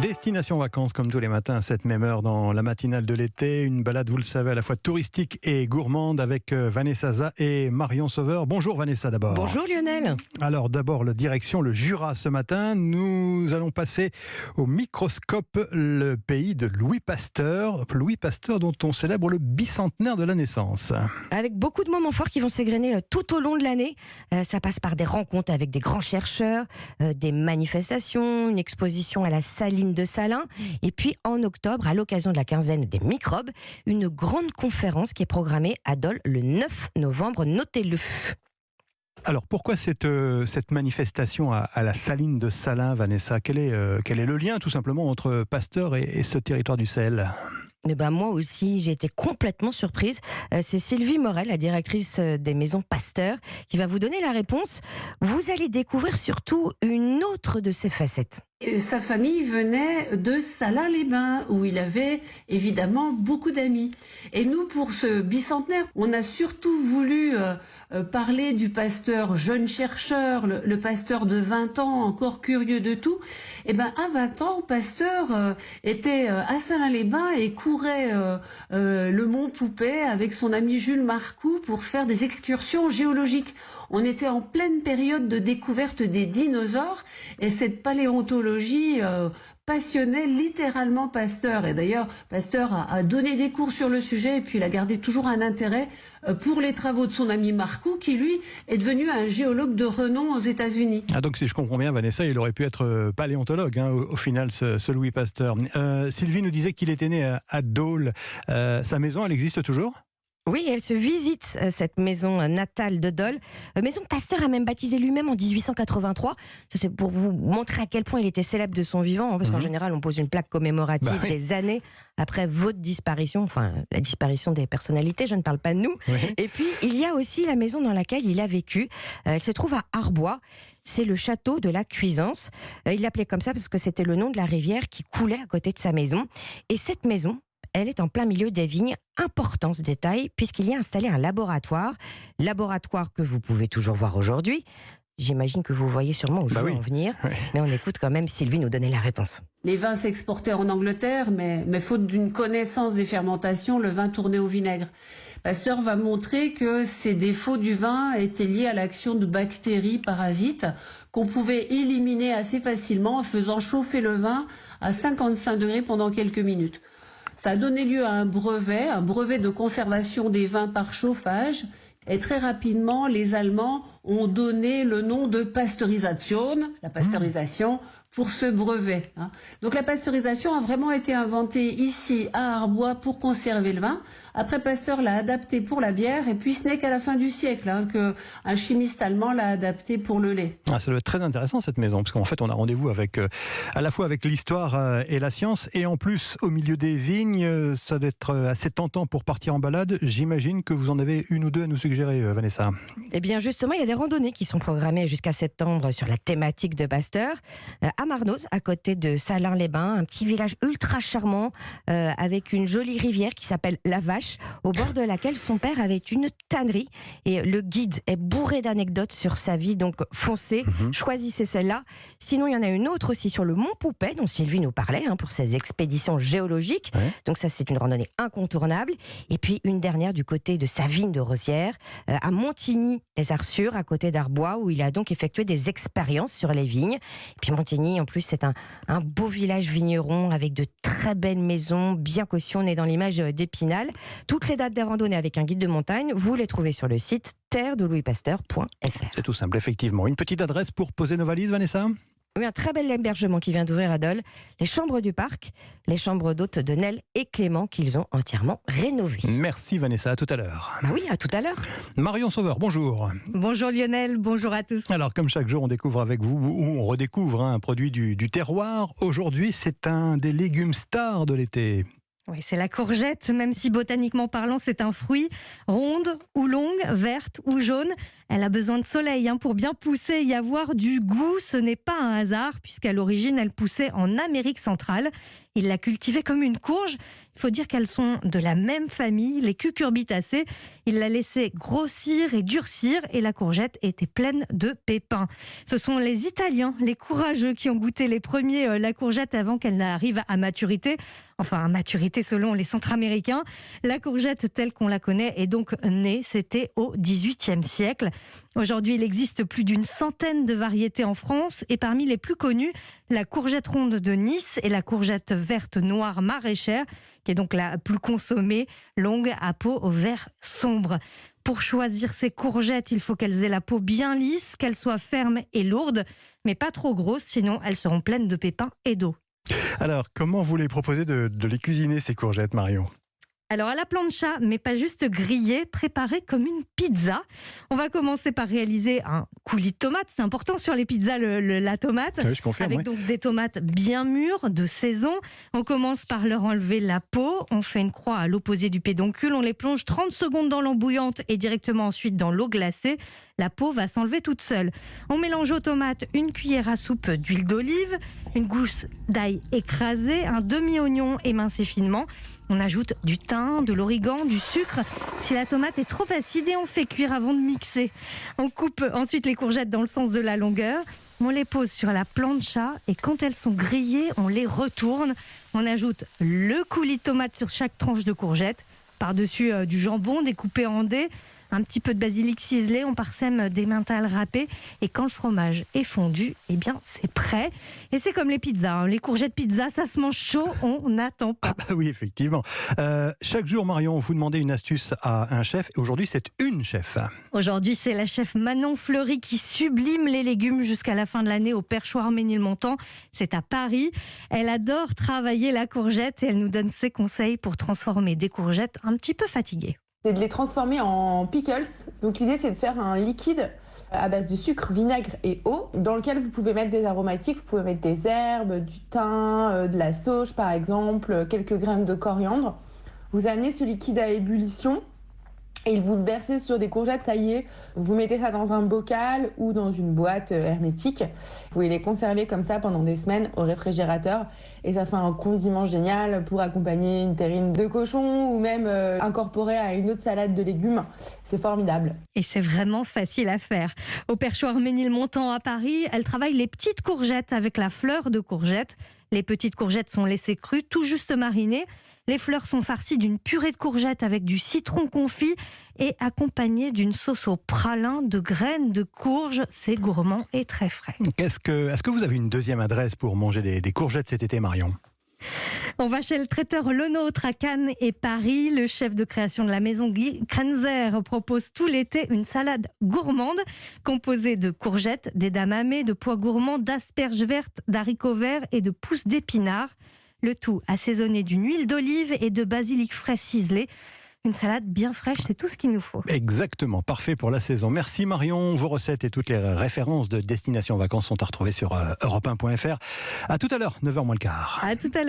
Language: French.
Destination vacances comme tous les matins à cette même heure dans la matinale de l'été. Une balade, vous le savez, à la fois touristique et gourmande avec Vanessa Za et Marion Sauveur. Bonjour Vanessa d'abord. Bonjour Lionel. Alors d'abord la direction le Jura ce matin. Nous allons passer au microscope le pays de Louis Pasteur. Louis Pasteur dont on célèbre le bicentenaire de la naissance. Avec beaucoup de moments forts qui vont s'égrener tout au long de l'année. Ça passe par des rencontres avec des grands chercheurs, des manifestations, une exposition à la Saline de Salins. Et puis en octobre, à l'occasion de la quinzaine des microbes, une grande conférence qui est programmée à Dole le 9 novembre. Notez-le. Alors pourquoi cette manifestation à la Saline de Salins, Vanessa ? Quel est le lien tout simplement entre Pasteur et ce territoire du sel ? Eh ben moi aussi, j'ai été complètement surprise. C'est Sylvie Morel, la directrice des maisons Pasteur, qui va vous donner la réponse. Vous allez découvrir surtout une autre de ses facettes. Sa famille venait de Salins-les-Bains, où il avait évidemment beaucoup d'amis. Et nous, pour ce bicentenaire, on a surtout voulu parler du Pasteur jeune chercheur, le Pasteur de 20 ans, encore curieux de tout. Et ben à 20 ans, Pasteur était à Salins-les-Bains et courait le mont Poupet avec son ami Jules Marcoux pour faire des excursions géologiques. On était en pleine période de découverte des dinosaures et cette paléontologie passionnait littéralement Pasteur. Et d'ailleurs, Pasteur a donné des cours sur le sujet et puis il a gardé toujours un intérêt pour les travaux de son ami Marcoux qui, lui, est devenu un géologue de renom aux États-Unis. Ah donc si je comprends bien, Vanessa, il aurait pu être paléontologue au final, ce Louis Pasteur. Sylvie nous disait qu'il était né à Dole. Sa maison, elle existe toujours ? Oui, elle se visite, cette maison natale de Dole. Maison Pasteur a même baptisé lui-même en 1883. Ça, c'est pour vous montrer à quel point il était célèbre de son vivant, parce qu'en général, on pose une plaque commémorative des années après votre disparition, enfin la disparition des personnalités, je ne parle pas de nous. Oui. Et puis, il y a aussi la maison dans laquelle il a vécu. Elle se trouve à Arbois. C'est le château de la Cuisance. Il l'appelait comme ça parce que c'était le nom de la rivière qui coulait à côté de sa maison. Et cette maison, elle est en plein milieu des vignes. Important ce détail, puisqu'il y a installé un laboratoire que vous pouvez toujours voir aujourd'hui. J'imagine que vous voyez sûrement où je veux en venir, mais on écoute quand même Sylvie nous donner la réponse. Les vins s'exportaient en Angleterre, mais faute d'une connaissance des fermentations, le vin tournait au vinaigre. Pasteur va montrer que ces défauts du vin étaient liés à l'action de bactéries parasites qu'on pouvait éliminer assez facilement en faisant chauffer le vin à 55 degrés pendant quelques minutes. Ça a donné lieu à un brevet de conservation des vins par chauffage. Et très rapidement, les Allemands ont donné le nom de Pasteurisation, la pasteurisation, pour ce brevet. Donc la pasteurisation a vraiment été inventée ici à Arbois pour conserver le vin. Après, Pasteur l'a adapté pour la bière et puis ce n'est qu'à la fin du siècle qu'un chimiste allemand l'a adapté pour le lait. Ah, ça doit être très intéressant cette maison, parce qu'en fait on a rendez-vous avec, à la fois avec l'histoire et la science, et en plus au milieu des vignes, ça doit être assez tentant pour partir en balade. J'imagine que vous en avez une ou deux à nous suggérer, Vanessa. Eh bien justement, il y a des randonnées qui sont programmées jusqu'à septembre sur la thématique de Pasteur. À Marnoz, à côté de Salins-les-Bains, un petit village ultra charmant avec une jolie rivière qui s'appelle la Vache, au bord de laquelle son père avait une tannerie. Et le guide est bourré d'anecdotes sur sa vie, donc foncez, choisissez celle-là. Sinon, il y en a une autre aussi sur le mont Poupet, dont Sylvie nous parlait, pour ses expéditions géologiques. Donc ça, c'est une randonnée incontournable. Et puis une dernière du côté de sa vigne de Rosières, à Montigny-les-Arçures, à côté d'Arbois, où il a donc effectué des expériences sur les vignes. Et puis Montigny, en plus, c'est un beau village vigneron avec de très belles maisons, bien cautionnées dans l'image d'Épinal. Toutes les dates des randonnées avec un guide de montagne, vous les trouvez sur le site terredelouispasteur.fr. C'est tout simple, effectivement. Une petite adresse pour poser nos valises, Vanessa ? Oui, un très bel hébergement qui vient d'ouvrir à Dole. Les chambres du parc, les chambres d'hôtes de Nel et Clément qu'ils ont entièrement rénovées. Merci Vanessa, à tout à l'heure. Oui, à tout à l'heure. Marion Sauveur, bonjour. Bonjour Lionel, bonjour à tous. Alors comme chaque jour on découvre avec vous, ou on redécouvre un produit du terroir. Aujourd'hui c'est un des légumes stars de l'été. Oui, c'est la courgette, même si botaniquement parlant, c'est un fruit, ronde ou longue, verte ou jaune. Elle a besoin de soleil pour bien pousser et y avoir du goût. Ce n'est pas un hasard puisqu'à l'origine, elle poussait en Amérique centrale. Il la cultivait comme une courge. Il faut dire qu'elles sont de la même famille, les cucurbitacées. Il la laissait grossir et durcir et la courgette était pleine de pépins. Ce sont les Italiens, les courageux, qui ont goûté les premiers la courgette avant qu'elle n'arrive à maturité. Enfin, à maturité selon les Centra-Américains. La courgette telle qu'on la connaît est donc née, c'était au XVIIIe siècle. Aujourd'hui, il existe plus d'une centaine de variétés en France et parmi les plus connues, la courgette ronde de Nice et la courgette verte noire maraîchère, qui est donc la plus consommée, longue à peau au vert sombre. Pour choisir ces courgettes, il faut qu'elles aient la peau bien lisse, qu'elles soient fermes et lourdes, mais pas trop grosses, sinon elles seront pleines de pépins et d'eau. Alors, comment vous les proposez de les cuisiner, ces courgettes, Marion ? Alors à la plancha, mais pas juste grillée, préparée comme une pizza. On va commencer par réaliser un coulis de tomate. C'est important sur les pizzas, la tomate. Oui, je confirme. Avec donc des tomates bien mûres, de saison. On commence par leur enlever la peau. On fait une croix à l'opposé du pédoncule. On les plonge 30 secondes dans l'eau bouillante et directement ensuite dans l'eau glacée. La peau va s'enlever toute seule. On mélange aux tomates une cuillère à soupe d'huile d'olive, une gousse d'ail écrasé, un demi-oignon émincé finement. On ajoute du thym, de l'origan, du sucre. Si la tomate est trop acide, on fait cuire avant de mixer. On coupe ensuite les courgettes dans le sens de la longueur. On les pose sur la plancha et quand elles sont grillées, on les retourne. On ajoute le coulis de tomate sur chaque tranche de courgette. Par-dessus du jambon découpé en dés. Un petit peu de basilic ciselé, on parsème d'emmental râpé et quand le fromage est fondu, eh bien c'est prêt. Et c'est comme les pizzas, les courgettes pizza, ça se mange chaud, on n'attend pas. Ah bah oui, effectivement. Chaque jour, Marion, vous demandez une astuce à un chef. Aujourd'hui, c'est une chef. Aujourd'hui, c'est la chef Manon Fleury qui sublime les légumes jusqu'à la fin de l'année au Perchoir Ménilmontant. C'est à Paris. Elle adore travailler la courgette et elle nous donne ses conseils pour transformer des courgettes un petit peu fatiguées. C'est de les transformer en pickles. Donc l'idée, c'est de faire un liquide à base de sucre, vinaigre et eau, dans lequel vous pouvez mettre des aromatiques. Vous pouvez mettre des herbes, du thym, de la sauge par exemple, quelques graines de coriandre. Vous amenez ce liquide à ébullition et vous le versez sur des courgettes taillées. Vous mettez ça dans un bocal ou dans une boîte hermétique. Vous pouvez les conserver comme ça pendant des semaines au réfrigérateur et ça fait un condiment génial pour accompagner une terrine de cochon ou même incorporer à une autre salade de légumes. C'est formidable. Et c'est vraiment facile à faire. Au Perchoir Ménilmontant à Paris, elle travaille les petites courgettes avec la fleur de courgette. Les petites courgettes sont laissées crues, tout juste marinées. Les fleurs sont farcies d'une purée de courgettes avec du citron confit et accompagnées d'une sauce au pralin de graines de courge. C'est gourmand et très frais. Est-ce que vous avez une deuxième adresse pour manger des courgettes cet été, Marion ? On va chez le traiteur Le Nôtre à Cannes et Paris. Le chef de création de la maison Guy Krenzer propose tout l'été une salade gourmande composée de courgettes, d'édamame, de pois gourmands, d'asperges vertes, d'haricots verts et de pousses d'épinards. Le tout assaisonné d'une huile d'olive et de basilic frais ciselé. Une salade bien fraîche, c'est tout ce qu'il nous faut. Exactement, parfait pour la saison. Merci Marion. Vos recettes et toutes les références de Destination Vacances sont à retrouver sur europe1.fr. À tout à l'heure, 9h moins le quart. À tout à l'heure.